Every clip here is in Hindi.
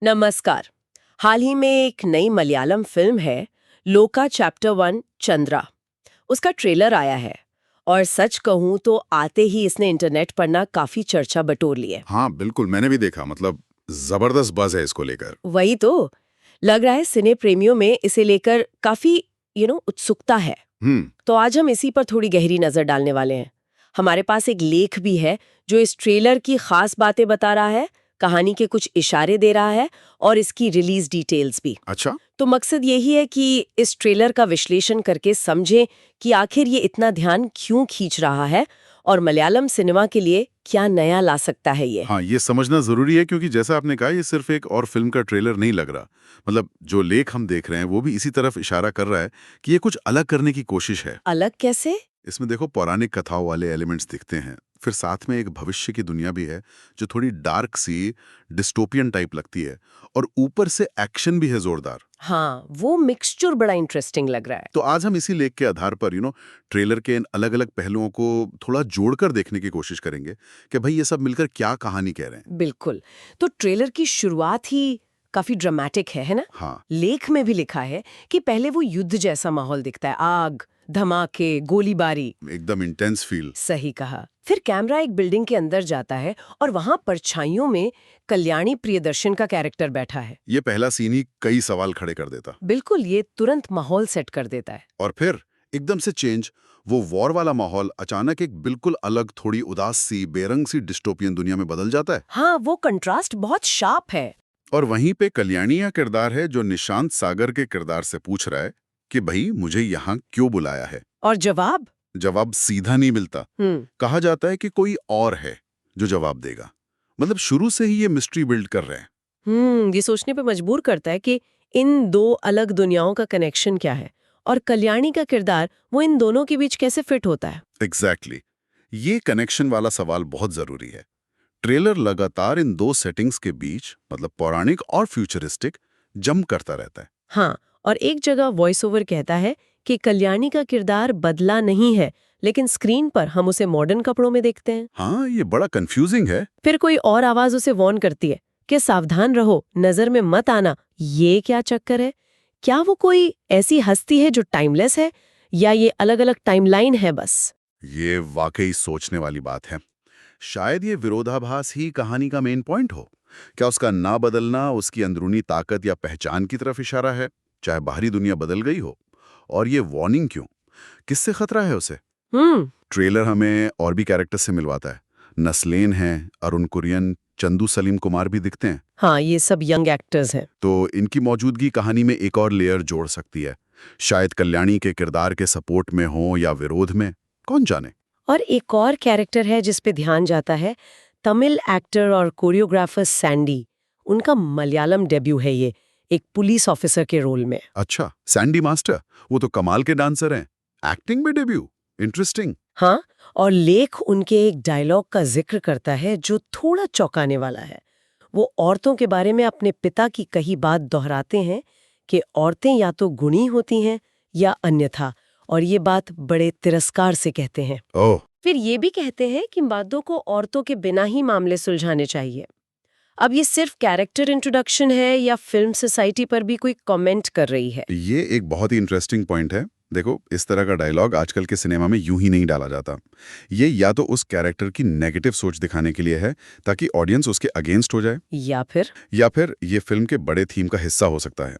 नमस्कार। हाल ही में एक नई मलयालम फिल्म है लोका चैप्टर 1 चंद्रा। उसका ट्रेलर आया है और सच कहूं तो आते ही इसने इंटरनेट पर ना काफी चर्चा बटोर ली है। हाँ बिल्कुल, मैंने भी देखा। मतलब जबरदस्त बज़ है इसको लेकर। वही तो, लग रहा है सिने प्रेमियों में इसे लेकर काफी उत्सुकता है। हम्म। तो आज हम इसी पर थोड़ी गहरी नजर डालने वाले हैं। हमारे पास एक लेख भी है जो इस ट्रेलर की खास बातें बता रहा है, कहानी के कुछ इशारे दे रहा है और इसकी रिलीज डिटेल्स भी। अच्छा। तो मकसद यही है कि इस ट्रेलर का विश्लेषण करके समझें कि आखिर ये इतना ध्यान क्यों खींच रहा है और मलयालम सिनेमा के लिए क्या नया ला सकता है ये। हाँ, ये समझना जरूरी है क्योंकि जैसा आपने कहा, ये सिर्फ एक और फिल्म का ट्रेलर नहीं लग रहा। मतलब जो लेख हम देख रहे हैं वो भी इसी तरफ इशारा कर रहा है कि ये कुछ अलग करने की कोशिश है। अलग कैसे? इसमें देखो, पौराणिक कथाओं वाले एलिमेंट्स दिखते हैं, फिर साथ में एक भविष्य की दुनिया भी है जो थोड़ी डार्क सी डिस्टोपियन टाइप लगती है, और ऊपर से एक्शन भी है जोरदार। हाँ, वो मिक्सचर बड़ा इंटरेस्टिंग लग रहा है। तो आज हम इसी लेख के आधार पर ट्रेलर के इन अलग अलग पहलुओं को थोड़ा जोड़कर देखने की कोशिश करेंगे कि भाई ये सब मिलकर क्या कहानी कह रहे हैं। बिल्कुल। तो ट्रेलर की शुरुआत ही काफी ड्रामेटिक है ना? हाँ, लेख में भी लिखा है कि पहले वो युद्ध जैसा माहौल दिखता है, आग, धमाके, गोलीबारी। एकदम इंटेंस फील। सही कहा। फिर कैमरा एक बिल्डिंग के अंदर जाता है और वहां परछाइयों में कल्याणी प्रियदर्शन का कैरेक्टर बैठा है। ये पहला सीन ही कई सवाल खड़े कर देता। बिल्कुल, ये तुरंत माहौल सेट कर देता है। और फिर एकदम से चेंज, वो वॉर वाला माहौल अचानक एक बिल्कुल अलग, थोड़ी उदास सी, बेरंग सी डिस्टोपियन दुनिया में बदल जाता है। हाँ, वो कंट्रास्ट बहुत शार्प है। और वहीं पे कल्याणी का किरदार है जो निशांत सागर के किरदार से पूछ रहा है कि भाई मुझे यहाँ क्यों बुलाया है। और जवाब? जवाब सीधा नहीं मिलता। कहा जाता है कि कोई और है जो जवाब देगा। मतलब शुरू से ही ये मिस्ट्री बिल्ड कर रहे हैं। ये सोचने पे मजबूर करता है कि इन दो अलग दुनियाओं का कनेक्शन क्या है और कल्याणी का किरदार वो इन दोनों के बीच कैसे फिट होता है। एग्जैक्टली। ये कनेक्शन वाला सवाल बहुत जरूरी है। ट्रेलर लगातार इन दो सेटिंग्स के बीच, मतलब पौराणिक और फ्यूचरिस्टिक, जंप करता रहता है। हाँ, और एक जगह वॉइस ओवर कहता है कि कल्याणी का किरदार बदला नहीं है, लेकिन स्क्रीन पर हम उसे मॉडर्न कपड़ों में देखते हैं। हाँ, ये बड़ा कंफ्यूजिंग है। फिर कोई और आवाज उसे वार्न करती है कि सावधान रहो, नजर में मत आना। ये क्या चक्कर है? क्या वो कोई ऐसी हस्ती है जो टाइमलेस है, या ये अलग अलग टाइमलाइन है बस? ये वाकई सोचने वाली बात है। शायद ये विरोधाभास ही कहानी का मेन पॉइंट हो। क्या उसका ना बदलना उसकी अंदरूनी ताकत या पहचान की तरफ इशारा है, चाहे बाहरी दुनिया बदल गई हो? और ये वार्निंग क्यों? किससे खतरा है उसे? ट्रेलर हमें और भी कैरेक्टर से मिलवाता है। नस्लेन हैं, अरुण कुरियन, चंदू सलीम कुमार भी दिखते हैं। हाँ, ये सब यंग एक्टर्स हैं। तो इनकी मौजूदगी कहानी में एक और लेयर जोड़ सकती है। शायद कल्याणी के किरदार के सपोर्ट में हो या विरोध में, कौन जाने। और एक और कैरेक्टर है जिस पे ध्यान जाता है, तमिल एक्टर और कोरियोग्राफर सैंडी। उनका मलयालम डेब्यू है ये, एक पुलिस ऑफिसर के रोल में। अच्छा, सैंडी मास्टर, वो तो कमाल के डांसर हैं। एक्टिंग में डेब्यू, इंटरेस्टिंग। हाँ, और लेख उनके एक डायलॉग का जिक्र करता है जो थोड़ा चौंकाने वाला है। वो औरतों के बारे में अपने पिता की कही बात दोहराते हैं कि औरतें या तो गुणी होती हैं या अन्यथा, और ये बात बड़े तिरस्कार से कहते हैं। ओह। फिर ये भी कहते हैं कि मर्दों को औरतों के बिना ही मामले सुलझाने चाहिए। अब ये सिर्फ कैरेक्टर इंट्रोडक्शन है या फिल्म सोसाइटी पर भी कोई कमेंट कर रही है? ये एक बहुत ही इंटरेस्टिंग पॉइंट है। देखो, इस तरह का डायलॉग आजकल के सिनेमा में यूं ही नहीं डाला जाता। ये या तो उस कैरेक्टर की नेगेटिव सोच दिखाने के लिए है ताकि ऑडियंस उसके अगेंस्ट हो जाए, या फिर ये फिल्म के बड़े थीम का हिस्सा हो सकता है।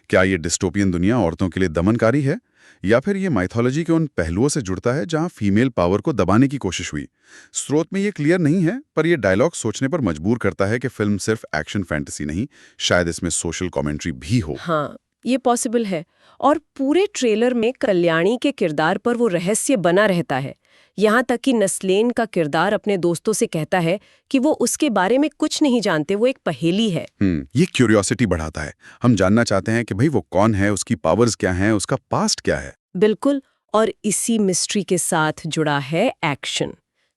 क्या ये डिस्टोपियन दुनिया औरतों के लिए दमनकारी है, या फिर ये माइथोलॉजी के उन पहलुओं से जुड़ता है जहां फीमेल पावर को दबाने की कोशिश हुई। स्रोत में ये क्लियर नहीं है, पर ये डायलॉग सोचने पर मजबूर करता है कि फिल्म सिर्फ एक्शन फैंटेसी नहीं, शायद इसमें सोशल कमेंट्री भी हो। हाँ, ये पॉसिबल है। और पूरे ट्रेलर में कल्याणी के किरदार पर वो रहस्य बना रहता है। यहाँ तक कि नस्लेन का किरदार अपने दोस्तों से कहता है कि वो उसके बारे में कुछ नहीं जानते, वो एक पहेली है। ये क्यूरियोसिटी बढ़ाता है। हम जानना चाहते हैं कि भाई वो कौन है, उसकी पावर्स क्या हैं, उसका पास्ट क्या है। बिल्कुल। और इसी मिस्ट्री के साथ जुड़ा है एक्शन।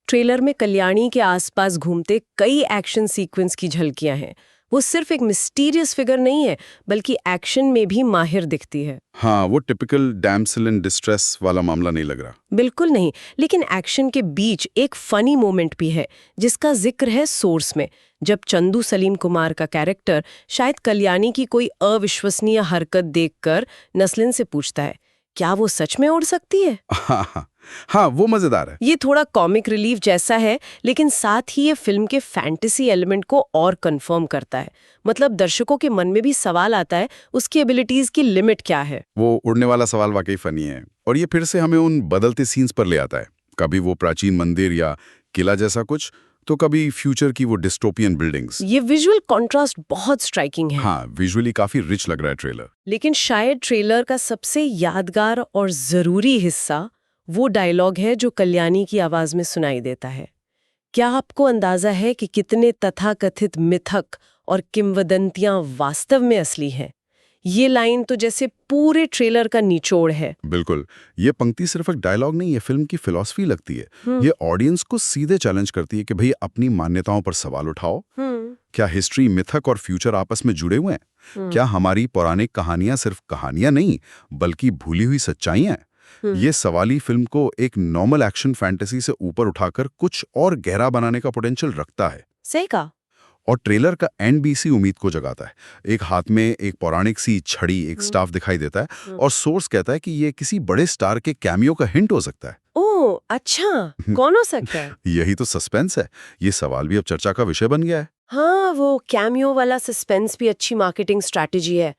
ट्रेलर में कल्याणी के आसपास घूमते कई एक्शन सीक्वेंस की झलकियां हैं। वो सिर्फ एक मिस्टीरियस फिगर नहीं है, बल्कि एक्शन में भी माहिर दिखती है। हाँ, वो टिपिकल डैम्सेल इन डिस्ट्रेस वाला मामला नहीं लग रहा। बिल्कुल नहीं, लेकिन एक्शन के बीच एक फनी मोमेंट भी है जिसका जिक्र है सोर्स में, जब चंदू सलीम कुमार का कैरेक्टर शायद कल्याणी की कोई अविश्वसनीय हरकत देखकर नस्लिन से पूछता है, क्या वो सच में उड़ सकती है? हाँ, वो मजेदार है। ये थोड़ा कॉमिक रिलीफ जैसा है, लेकिन साथ ही ये फिल्म के फैंटेसी एलिमेंट को और कंफर्म करता है। मतलब दर्शकों के मन में भी सवाल आता है, उसकी एबिलिटीज की लिमिट क्या है? वो उड़ने वाला सवाल वाकई फनी है, और ये फिर से हमें उन बदलते सीन्स पर ले आता है। कभी वो प्राचीन मंदिर या किला जैसा कुछ, तो कभी फ्यूचर की वो डिस्टोपियन बिल्डिंग्स। ये विजुअल कॉन्ट्रास्ट बहुत स्ट्राइकिंग है। हाँ, विजुअली काफी रिच लग रहा है ट्रेलर। लेकिन शायद ट्रेलर का सबसे यादगार और जरूरी हिस्सा वो डायलॉग है जो कल्याणी की आवाज में सुनाई देता है। क्या आपको अंदाजा है कि कितने तथाकथित मिथक और किंवदंतियां वास्तव में असली हैं? ये लाइन तो जैसे पूरे ट्रेलर का निचोड़ है। बिल्कुल, ये पंक्ति सिर्फ एक डायलॉग नहीं है, फिल्म की फिलॉसफी लगती है। ये ऑडियंस को सीधे चैलेंज करती है कि भाई अपनी मान्यताओं पर सवाल उठाओ। क्या हिस्ट्री, मिथक और फ्यूचर आपस में जुड़े हुए हैं? क्या हमारी पौराणिक कहानियां सिर्फ कहानियां नहीं, बल्कि भूली हुई सच्चाइयां? ये सवाली फिल्म को एक नॉर्मल एक्शन फैंटेसी से ऊपर उठाकर कुछ और गहरा बनाने का पोटेंशियल रखता है। सही कहा। और ट्रेलर का एंड भी इसी उम्मीद को जगाता है। एक हाथ में एक पौराणिक सी छड़ी, एक स्टाफ दिखाई देता है, और सोर्स कहता है कि ये किसी बड़े स्टार के कैमियो का हिंट हो सकता है। ओह अच्छा, कौन हो सकता है? यही तो सस्पेंस है। ये सवाल भी अब चर्चा का विषय बन गया है। हाँ, वो कैमियो वाला सस्पेंस भी अच्छी मार्केटिंग स्ट्रैटेजी है।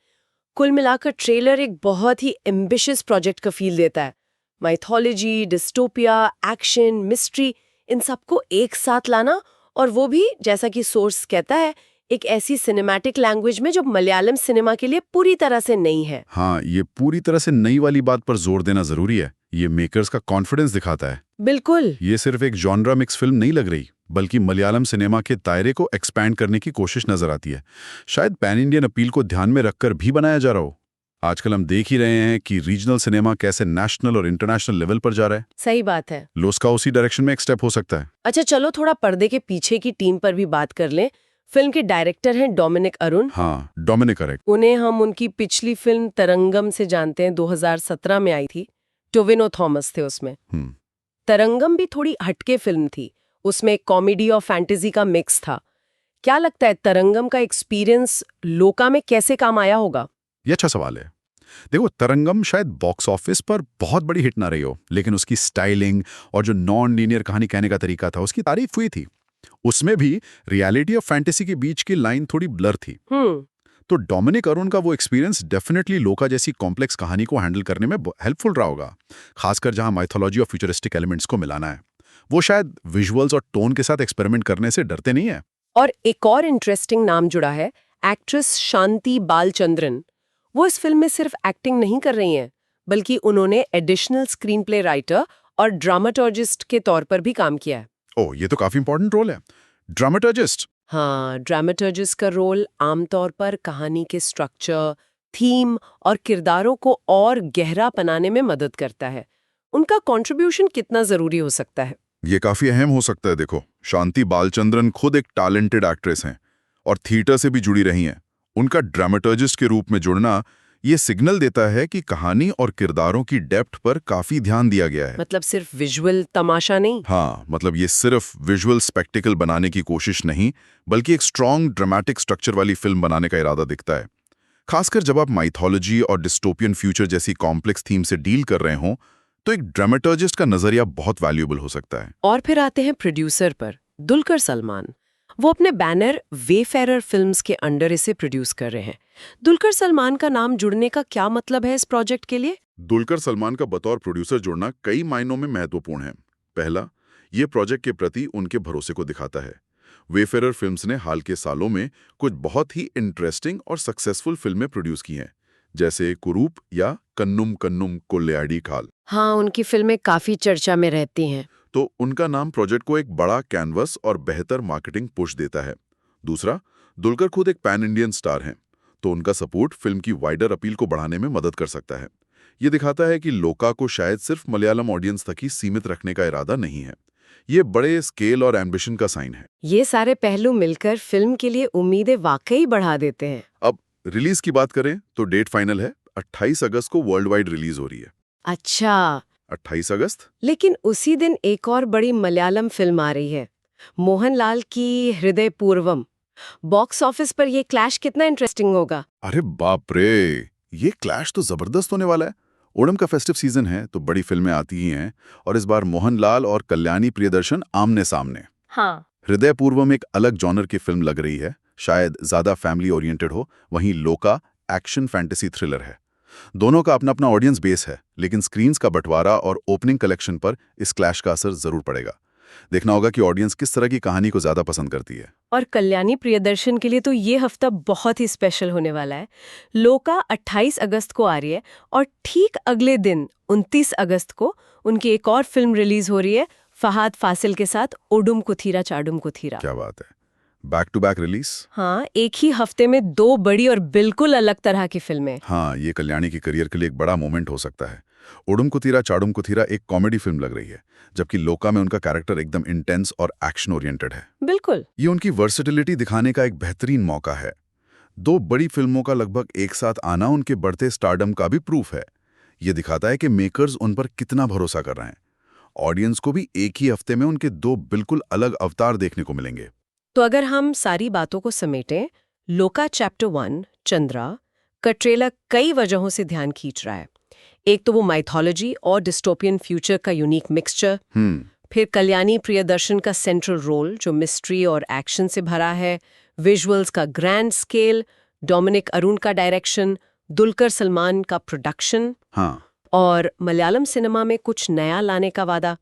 कुल मिलाकर ट्रेलर एक बहुत ही एम्बिशियस प्रोजेक्ट का फील देता है। माइथोलॉजी, डिस्टोपिया, एक्शन, मिस्ट्री, इन सबको एक साथ लाना, और वो भी जैसा कि सोर्स कहता है, एक ऐसी सिनेमैटिक लैंग्वेज में जो मलयालम सिनेमा के लिए पूरी तरह से नई है। हाँ, ये पूरी तरह से नई वाली बात पर जोर देना जरूरी है। ये मेकर्स का कॉन्फिडेंस दिखाता है। बिल्कुल। ये सिर्फ एक जॉनरा मिक्स फिल्म नहीं लग रही, बल्कि मलयालम सिनेमा के दायरे को एक्सपैंड करने की कोशिश नजर आती है। शायद पैन इंडियन अपील को ध्यान में रखकर भी बनाया जा रहा हो। आजकल हम देख ही रहे हैं कि रीजनल सिनेमा कैसे नेशनल और इंटरनेशनल लेवल पर जा रहा है। सही बात है। लोस्का उसी डायरेक्शन में एक स्टेप हो सकता है। अच्छा, चलो थोड़ा पर्दे के पीछे की टीम पर भी बात कर लें। फिल्म के डायरेक्टर हैं डोमिनिक अरुण। हाँ, डोमिनिक करेक्ट। उन्हें हम उनकी पिछली फिल्म तरंगम से जानते हैं, 2017 में आई थी। टोविनो थॉमस थे उसमें। तरंगम भी थोड़ी हटके फिल्म थी, उसमें कॉमेडी और फैंटेसी का मिक्स था। क्या लगता है तरंगम का एक्सपीरियंस लोका में कैसे काम आया होगा? ये अच्छा सवाल है। देखो, तरंगम शायद बॉक्स ऑफिस पर बहुत बड़ी हिट ना रही हो, लेकिन उसकी स्टाइलिंग और जो नॉन लीनियर कहानी कहने का तरीका था, उसकी तारीफ हुई थी। उसमें भी रियलिटी और फैंटेसी के बीच की लाइन थोड़ी ब्लर थी। तो डोमिनिक अरुण का वो एक्सपीरियंस डेफिनेटली लोका जैसी कॉम्प्लेक्स कहानी को हैंडल करने में हेल्पफुल रहा होगा, खासकर जहां माइथोलॉजी और फ्यूचरिस्टिक एलिमेंट्स को मिलाना है। वो शायद विजुअल्स और टोन के साथ एक्सपेरिमेंट करने से डरते नहीं है। और एक और इंटरेस्टिंग नाम जुड़ा है, एक्ट्रेस शांति बालचंद्रन। वो इस फिल्म में सिर्फ एक्टिंग नहीं कर रही हैं, बल्कि उन्होंने एडिशनल स्क्रीन प्ले राइटर और ड्रामाटोर्जिस्ट के तौर पर भी काम किया है। ओह, ये तो काफी इंपॉर्टेंट रोल है, ड्रामाटोर्जिस्ट। हाँ, ड्रामाटोर्जिस्ट का रोल आमतौर पर कहानी के स्ट्रक्चर, थीम और किरदारों को और गहरा बनाने में मदद करता है। उनका कंट्रीब्यूशन कितना जरूरी हो सकता है? ये काफी अहम हो सकता है। देखो, शांति बालचंद्रन खुद एक टैलेंटेड एक्ट्रेस हैं और थिएटर से भी जुड़ी रही हैं। उनका ड्रामाटोर्जिस्ट के रूप में जुड़ना ये सिग्नल देता है कि कहानी और किरदारों की डेप्थ पर काफी ध्यान दिया गया है। मतलब सिर्फ विजुअल तमाशा नहीं। हाँ, मतलब ये सिर्फ विजुअल स्पेक्टिकल बनाने की कोशिश नहीं, बल्कि एक स्ट्रॉन्ग ड्रामेटिक स्ट्रक्चर वाली फिल्म बनाने का इरादा दिखता है। खासकर जब आप माइथोलॉजी और डिस्टोपियन फ्यूचर जैसी कॉम्प्लेक्स थीम से डील कर रहे हों, तो एक ड्रामाटोर्जिस्ट का नजरिया बहुत वैल्यूएबल हो सकता है। और फिर आते हैं प्रोड्यूसर पर, दुलकर सलमान। वो अपने बैनर वेफेरर फिल्म्स के अंडर इसे प्रोड्यूस कर रहे हैं। दुलकर सलमान का नाम जुड़ने का क्या मतलब है इस प्रोजेक्ट के लिए? दुलकर सलमान का बतौर प्रोड्यूसर जुड़ना कई मायनों में महत्वपूर्ण है। पहला, ये प्रोजेक्ट के प्रति उनके भरोसे को दिखाता है। वेफेरर फिल्म्स ने हाल के सालों में कुछ बहुत ही इंटरेस्टिंग और सक्सेसफुल फिल्में प्रोड्यूस की हैं, जैसे कुरूप या कन्नुम कन्नुम कोल्लेयाडी काल। हाँ, उनकी फिल्में काफी चर्चा में रहती हैं। तो उनका नाम प्रोजेक्ट को एक बड़ा कैनवस और बेहतर मार्केटिंग पुश देता है। दूसरा, दुलकर खुद एक पैन इंडियन स्टार हैं, तो उनका सपोर्ट फिल्म की वाइडर अपील को बढ़ाने में मदद कर सकता है। ये दिखाता है कि लोका को शायद सिर्फ मलयालम ऑडियंस तक ही सीमित रखने का इरादा नहीं है। ये बड़े स्केल और एम्बिशन का साइन है। ये सारे पहलू मिलकर फिल्म के लिए उम्मीदें वाकई बढ़ा देते हैं। अब रिलीज की बात करें तो डेट फाइनल है, 28 अगस्त को वर्ल्ड वाइड रिलीज हो रही है। अच्छा, 28 अगस्त। लेकिन उसी दिन एक और बड़ी मलयालम फिल्म आ रही है, मोहनलाल की हृदय पूर्वम। बॉक्स ऑफिस पर ये क्लैश कितना इंटरेस्टिंग होगा। अरे बाप रे, ये क्लैश तो जबरदस्त होने वाला है। ओणम का फेस्टिव सीजन है तो बड़ी फिल्में आती ही हैं, और इस बार मोहनलाल और कल्याणी प्रियदर्शन आमने सामने। हाँ, हृदय पूर्वम एक अलग जॉनर की फिल्म लग रही है, शायद ज्यादा फैमिली ओरिएंटेड हो। वहीं लोका एक्शन फैंटेसी थ्रिलर है। दोनों का अपना अपना ऑडियंस बेस है, लेकिन स्क्रीन्स का बंटवारा और ओपनिंग कलेक्शन पर इस क्लैश का असर जरूर पड़ेगा। देखना होगा कि ऑडियंस किस तरह की कहानी को ज्यादा पसंद करती है। और कल्याणी प्रियदर्शन के लिए तो ये हफ्ता बहुत ही स्पेशल होने वाला है। लोका 28 अगस्त को आ रही है और ठीक अगले दिन 29 अगस्त को उनकी एक और फिल्म रिलीज हो रही है, फहाद फासिल के साथ ओडुम कुथीरा चाडुम कुथीरा। क्या बात है, बैक टू बैक रिलीज। हाँ, एक ही हफ्ते में दो बड़ी और बिल्कुल अलग तरह की फिल्में। हाँ, ये कल्याणी की करियर के लिए एक बड़ा मोमेंट हो सकता है। ओडुम कुथीरा चाडुम कुथीरा एक कॉमेडी फिल्म लग रही है, जबकि लोका में उनका कैरेक्टर एकदम इंटेंस और एक्शन ओरिएंटेड है। बिल्कुल, ये उनकी वर्सेटिलिटी दिखाने का एक बेहतरीन मौका है। दो बड़ी फिल्मों का लगभग एक साथ आना उनके बढ़ते स्टारडम का भी प्रूफ है। ये दिखाता है कि मेकर्स उन पर कितना भरोसा कर रहे हैं। ऑडियंस को भी एक ही हफ्ते में उनके दो बिल्कुल अलग अवतार देखने को मिलेंगे। तो अगर हम सारी बातों को समेटें, लोका चैप्टर 1 चंद्रा का ट्रेलर कई वजहों से ध्यान खींच रहा है। एक तो वो माइथोलॉजी और डिस्टोपियन फ्यूचर का यूनिक मिक्सचर, फिर कल्याणी प्रियदर्शन का सेंट्रल रोल जो मिस्ट्री और एक्शन से भरा है, विजुअल्स का ग्रैंड स्केल, डोमिनिक अरुण का डायरेक्शन, दुलकर सलमान का प्रोडक्शन, हाँ, और मलयालम सिनेमा में कुछ नया लाने का वादा।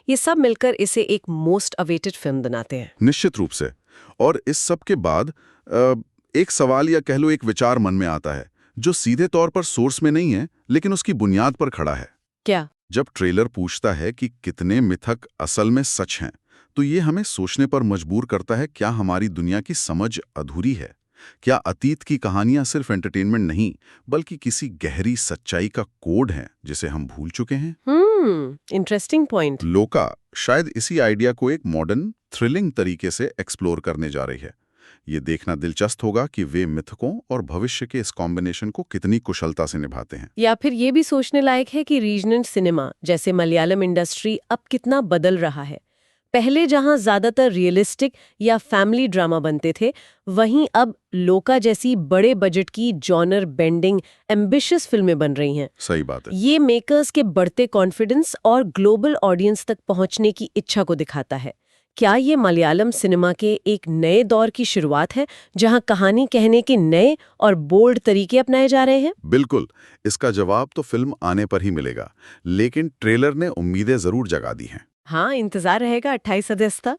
ये सब मिलकर इसे एक मोस्ट अवेटेड फिल्म बनाते हैं। निश्चित रूप से। और इस सब के बाद एक सवाल या कह लो एक विचार मन में आता है, जो सीधे तौर पर सोर्स में नहीं है लेकिन उसकी बुनियाद पर खड़ा है। क्या? जब ट्रेलर पूछता है कि कितने मिथक असल में सच हैं, तो ये हमें सोचने पर मजबूर करता है, क्या हमारी दुनिया की समझ अधूरी है? क्या अतीत की कहानियां सिर्फ एंटरटेनमेंट नहीं, बल्कि किसी गहरी सच्चाई का कोड है जिसे हम भूल चुके हैं? Interesting point. लोका शायद इसी आइडिया को एक मॉडर्न थ्रिलिंग तरीके से एक्सप्लोर करने जा रही है। ये देखना दिलचस्प होगा कि वे मिथकों और भविष्य के इस कॉम्बिनेशन को कितनी कुशलता से निभाते हैं। या फिर ये भी सोचने लायक है कि रीजनल सिनेमा जैसे मलयालम इंडस्ट्री अब कितना बदल रहा है। पहले जहां ज्यादातर रियलिस्टिक या फैमिली ड्रामा बनते थे, वहीं अब लोका जैसी बड़े बजट की जॉनर बेंडिंग एम्बिशियस फिल्में बन रही हैं। सही बात है। ये मेकर्स के बढ़ते कॉन्फिडेंस और ग्लोबल ऑडियंस तक पहुंचने की इच्छा को दिखाता है। क्या ये मलयालम सिनेमा के एक नए दौर की शुरुआत है, जहां कहानी कहने के नए और बोल्ड तरीके अपनाए जा रहे हैं? बिल्कुल, इसका जवाब तो फिल्म आने पर ही मिलेगा, लेकिन ट्रेलर ने उम्मीदें जरूर जगा दी हैं। हाँ, इंतजार रहेगा 28 अगस्त तक।